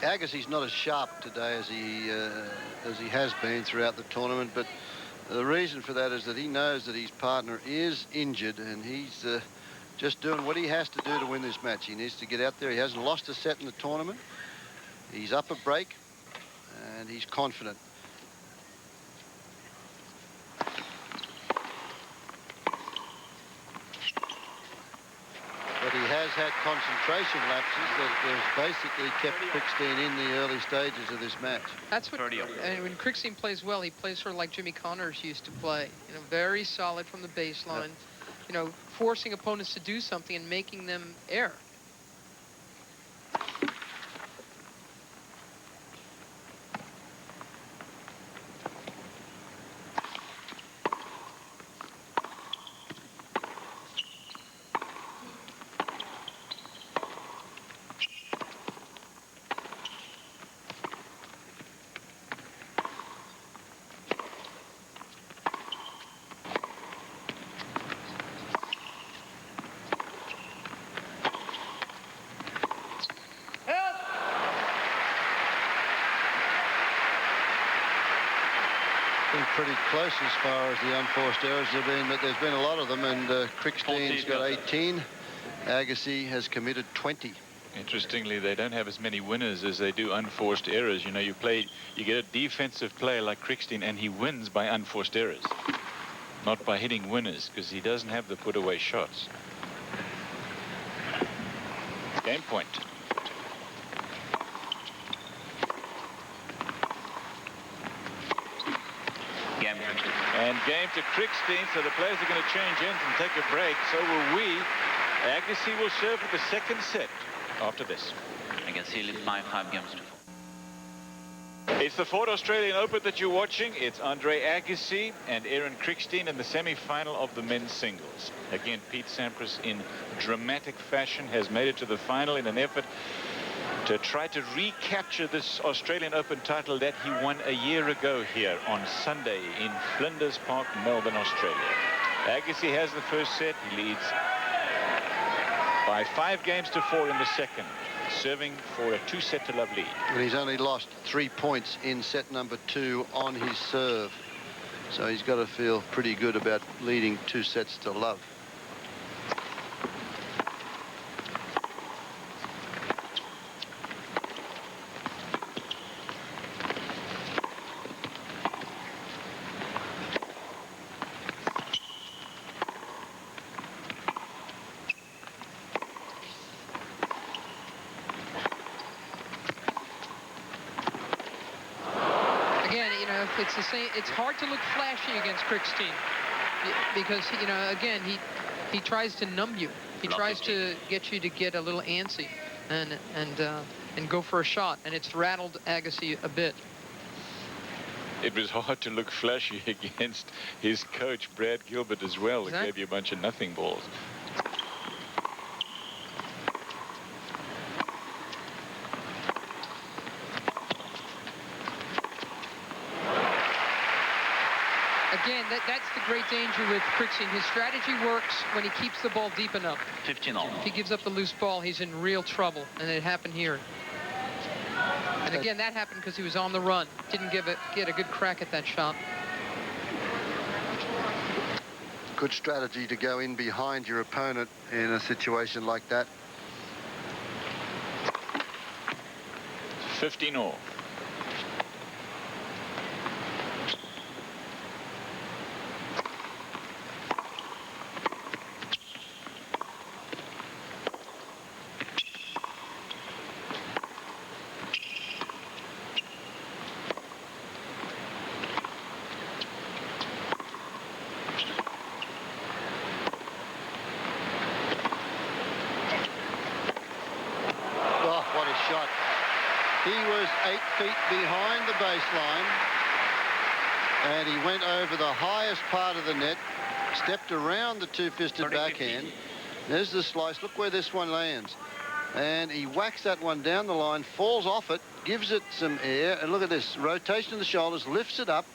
Agassi's not as sharp today as he has been throughout the tournament, but the reason for that is that he knows that his partner is injured, and he's just doing what he has to do to win this match. He needs to get out there. He hasn't lost a set in the tournament. He's up a break, and he's confident. But he has had concentration lapses that has basically kept Krickstein in the early stages of this match. That's what, and when Krickstein plays well, he plays sort of like Jimmy Connors used to play. You know, very solid from the baseline. Yep. You know, forcing opponents to do something and making them err. Pretty close as far as the unforced errors have been, but there's been a lot of them, and Krickstein's got 18. Agassi has committed 20. Interestingly, they don't have as many winners as they do unforced errors. You know, you get a defensive player like Krickstein, and he wins by unforced errors, not by hitting winners, because he doesn't have the put-away shots. Game point. And game to Krickstein, so the players are going to change ends and take a break. So will we. Agassi will serve for the second set after this. Agassi leads by 5 games to 4. It's the Ford Australian Open that you're watching. It's Andre Agassi and Aaron Krickstein in the semi-final of the men's singles. Again, Pete Sampras in dramatic fashion has made it to the final in an effort to try to recapture this Australian Open title that he won a year ago here on Sunday in Flinders Park, Melbourne, Australia. Agassi has the first set. He leads by 5 games to 4 in the second, serving for a 2-set-to-love lead. And he's only lost 3 points in set number 2 on his serve. So he's got to feel pretty good about leading 2 sets to love. It's the same. It's hard to look flashy against Krickstein because again he tries to numb you. He tries to get you to get a little antsy and go for a shot, and it's rattled Agassi a bit. It was hard to look flashy against his coach Brad Gilbert as well. He gave you a bunch of nothing balls. Again, that's the great danger with Krickstein. His strategy works when he keeps the ball deep enough. 15-all. If he gives up the loose ball, he's in real trouble, and it happened here. And again, that happened because he was on the run. Didn't get a good crack at that shot. Good strategy to go in behind your opponent in a situation like that. 15-all. Shot. He was 8 feet behind the baseline, and he went over the highest part of the net, stepped around the two-fisted backhand. There's the slice. Look where this one lands. And he whacks that one down the line, falls off it, gives it some air, and look at this. Rotation of the shoulders, lifts it up,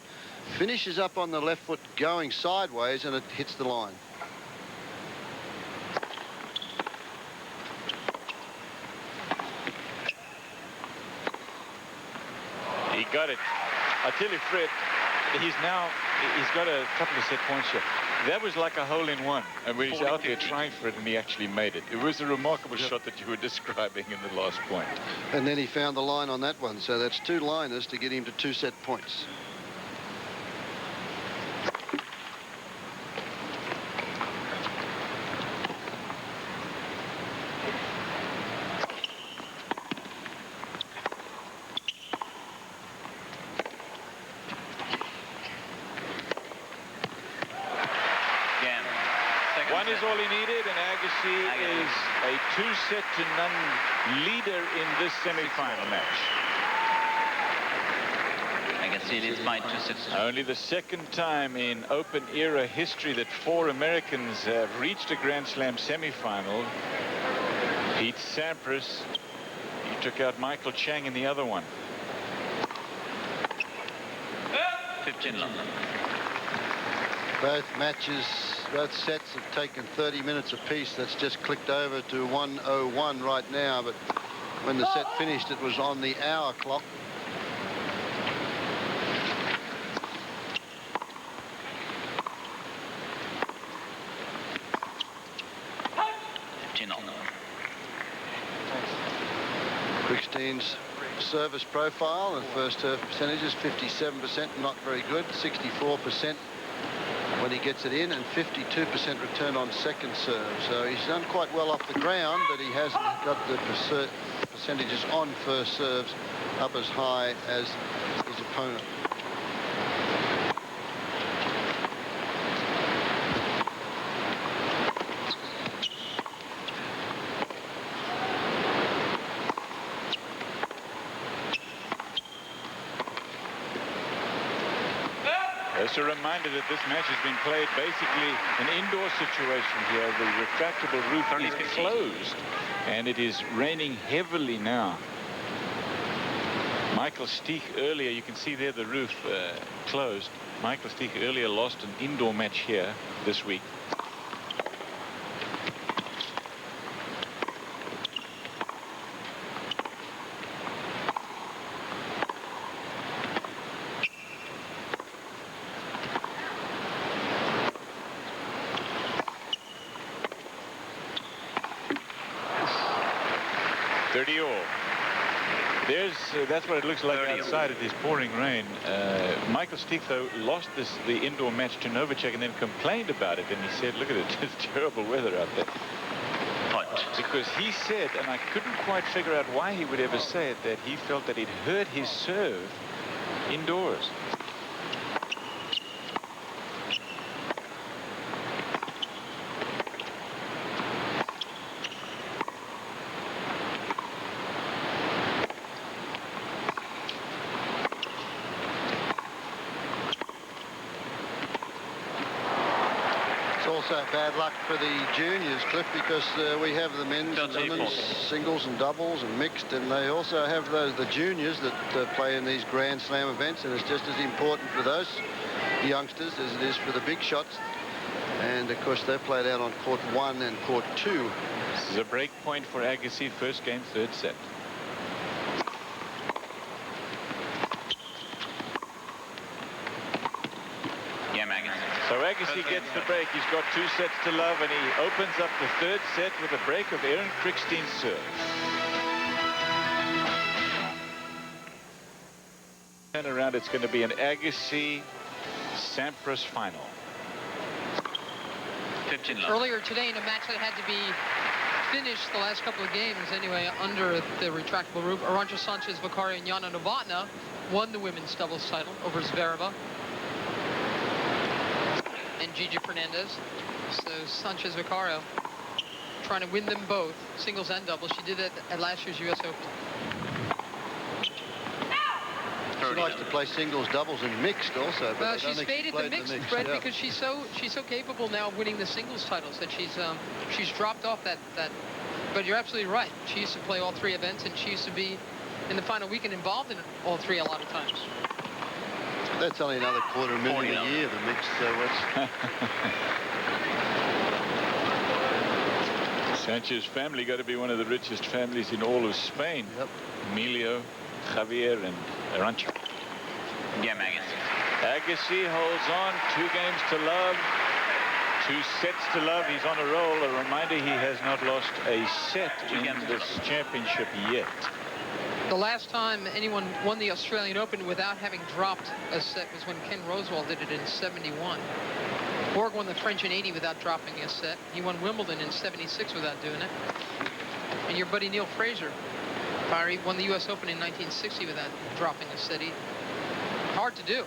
finishes up on the left foot going sideways, and it hits the line. He got it. I tell you, Fred, he's got a couple of set points here. That was like a hole-in-one, and when he's out there trying for it, and he actually made it. It was a remarkable shot that you were describing in the last point. And then he found the line on that one, so that's 2 liners to get him to 2 set points. One is all he needed, and Agassi is a 2-set-to-none leader in this semi-final match. Agassi leads by 2 sets. Only the second time in Open era history that 4 Americans have reached a Grand Slam semi-final. Pete Sampras, he took out Michael Chang in the other one. 15-all. Both sets have taken 30 minutes apiece. That's just clicked over to 1:01 right now, but when the set finished, it was on the hour clock. Krickstein's service profile and first serve percentages, 57%, not very good, 64% when he gets it in, and 52% return on second serve. So he's done quite well off the ground, but he hasn't got the percentages on first serves up as high as his opponent. Just a reminder that this match has been played basically an indoor situation here. The retractable roof is closed, and it is raining heavily now. Michael Steek earlier, you can see there the roof closed. Michael Steek earlier lost an indoor match here this week. That's what it looks like outside. It is pouring rain. Michael Steek, though, lost the indoor match to Novacek and then complained about it. And he said, look at it, it's terrible weather out there. Because he said, and I couldn't quite figure out why he would ever say it, that he felt that it hurt his serve indoors. Also bad luck for the juniors, Cliff, because we have the men's and women's singles and doubles and mixed, and they also have the juniors that play in these Grand Slam events, and it's just as important for those youngsters as it is for the big shots. And of course they've played out on court 1 and court 2. This is a break point for Agassi. First game, third set. So Agassi gets the break. He's got 2 sets to love, and he opens up the third set with a break of Aaron Krickstein's serve. And around, it's going to be an Agassi-Sampras final. Earlier today in a match that had to be finished the last couple of games anyway under the retractable roof, Arantxa Sanchez Vicario and Jana Novotná won the women's doubles title over Zvereva and Gigi Fernandez. So Sanchez Vicario trying to win them both, singles and doubles. She did that at last year's U.S. Open. She likes to play singles, doubles, and mixed also. But she's faded the mixed, Fred, yeah, because she's so capable now of winning the singles titles that she's dropped off that. But you're absolutely right. She used to play all 3 events, and she used to be in the final weekend involved in all 3 a lot of times. That's only another $250,000 a year, the mixed. Sanchez family got to be one of the richest families in all of Spain. Yep. Emilio, Javier, and Arantxa. Agassi holds on. 2 games to love. 2 sets to love. He's on a roll. A reminder, he has not lost a set in this championship yet. The last time anyone won the Australian Open without having dropped a set was when Ken Rosewall did it in '71. Borg won the French in '80 without dropping a set. He won Wimbledon in '76 without doing it. And your buddy Neil Fraser, Barry, won the U.S. Open in 1960 without dropping a set. Hard to do.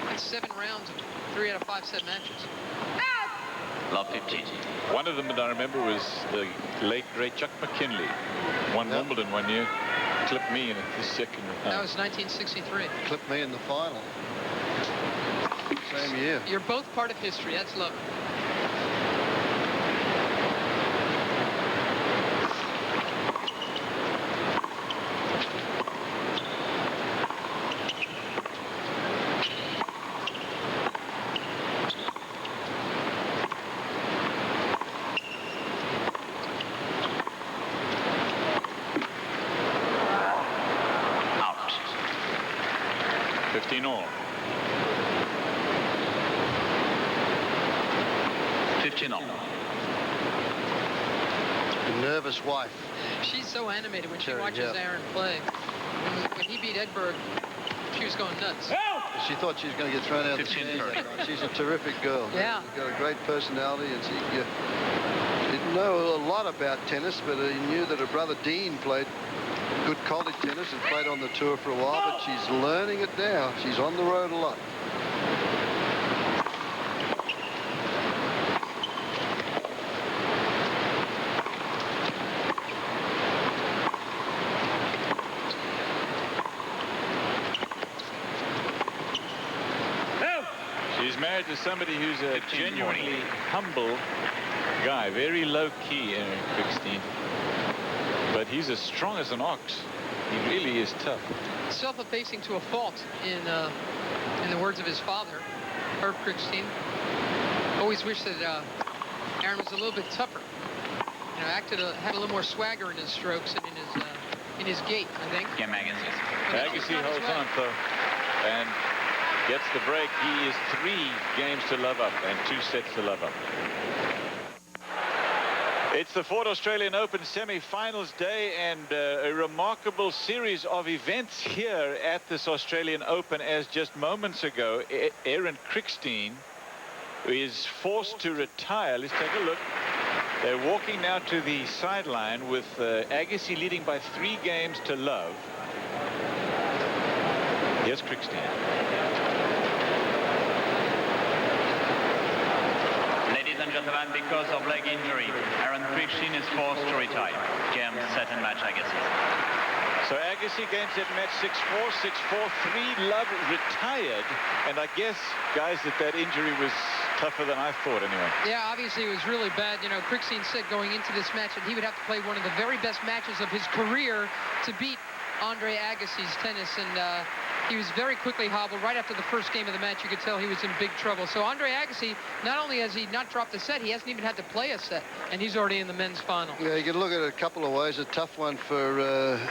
It's 7 rounds of 3 out of 5 set matches. Love 15. One of them that I remember was the late, great Chuck McKinley. Won Wimbledon one year. Clipped me in the second round. That was 1963. Clipped me in the final. Same year. You're both part of history. That's lovely. Nervous wife. She's so animated when she watches Aaron play. When he beat Edberg, she was going nuts. She thought she was going to get thrown out of the stands that night. She's a terrific girl. Yeah. She's got a great personality, and she didn't know a lot about tennis, but he knew that her brother Dean played good college tennis and played on the tour for a while, but she's learning it now. She's on the road a lot. To somebody who's a genuinely humble guy, very low-key, Aaron Krickstein, but he's as strong as an ox. He really is tough. self-effacing to a fault, in the words of his father, Herb Krickstein. Always wished that Aaron was a little bit tougher. You know, had a little more swagger in his strokes and in his gait, I think. Game Agassi. Agassi holds on, though, and gets the break. He is 3 games to love up and 2 sets to love up. It's the Ford Australian Open semi-finals day, and a remarkable series of events here at this Australian Open, as just moments ago, Aaron Krickstein is forced to retire. Let's take a look. They're walking now to the sideline with Agassi leading by 3 games to love. Here's Krickstein. Ladies and gentlemen, because of leg injury, Aaron Krickstein is forced to retire. Game, set, and match Agassi. So Agassi game, set, match 6-4, 6-4, 3 love, retired. And I guess, guys, that injury was tougher than I thought anyway. Yeah, obviously it was really bad. You know, Krickstein said going into this match that he would have to play one of the very best matches of his career to beat Andre Agassi's tennis, and he was very quickly hobbled. Right after the first game of the match, you could tell he was in big trouble. So Andre Agassi, not only has he not dropped a set, he hasn't even had to play a set, and he's already in the men's final. Yeah, you can look at it a couple of ways. A tough one for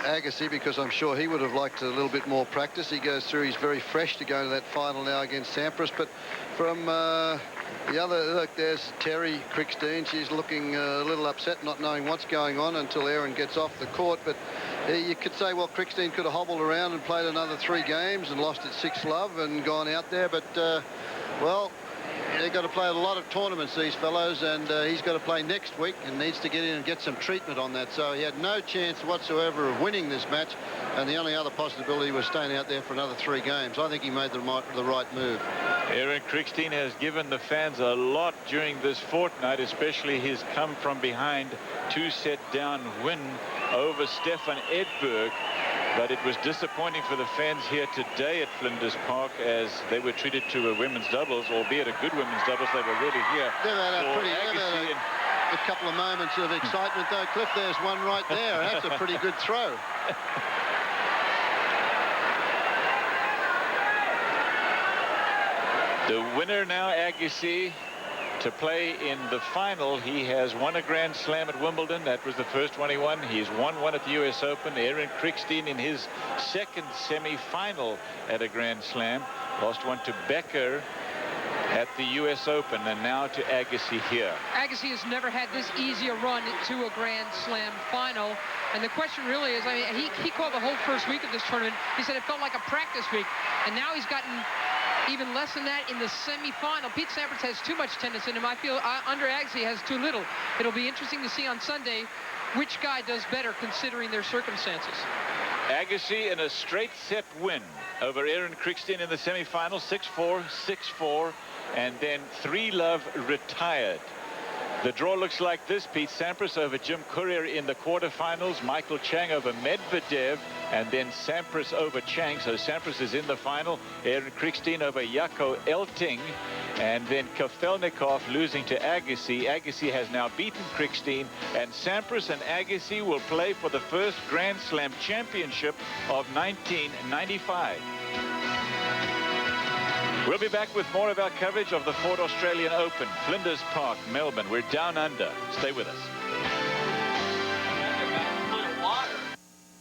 Agassi, because I'm sure he would have liked a little bit more practice. He goes through, he's very fresh to go into that final now against Sampras. But from the other, look, there's Terry Krickstein. She's looking a little upset, not knowing what's going on until Aaron gets off the court. But you could say, well, Krickstein could have hobbled around and played another 3 games and lost at 6 love and gone out there. But, well, they've got to play a lot of tournaments, these fellows, and he's got to play next week and needs to get in and get some treatment on that. So he had no chance whatsoever of winning this match, and the only other possibility was staying out there for another 3 games. I think he made the right move. Aaron Krickstein has given the fans a lot during this fortnight, especially his come-from-behind 2-set down win over Stefan Edberg. But it was disappointing for the fans here today at Flinders Park, as they were treated to a women's doubles, albeit a good women's doubles. They were really here. They've had a couple of moments of excitement, though. Cliff, there's one right there. That's a pretty good throw. The winner now, Agassi, to play in the final. He has won a Grand Slam at Wimbledon. That was the first one he won. He's won one at the US Open. Aaron Krickstein in his 2nd semi-final at a Grand Slam. Lost one to Becker at the US Open, and now to Agassi here. Agassi has never had this easy a run to a Grand Slam final. And the question really is, I mean, he called the whole first week of this tournament. He said it felt like a practice week. And now he's gotten even less than that in the semi-final. Pete Sampras has too much tennis in him. I feel Andre Agassi has too little. It'll be interesting to see on Sunday which guy does better considering their circumstances. Agassi in a straight set win over Aaron Krickstein in the semi-final, 6-4, 6-4, and then 3 love, retired. The draw looks like this: Pete Sampras over Jim Courier in the quarterfinals, Michael Chang over Medvedev, and then Sampras over Chang. So Sampras is in the final. Aaron Krickstein over Jaakko Elting, and then Kafelnikov losing to Agassi. Agassi has now beaten Krickstein, and Sampras and Agassi will play for the first Grand Slam championship of 1995. We'll be back with more of our coverage of the Ford Australian Open, Flinders Park, Melbourne. We're down under. Stay with us.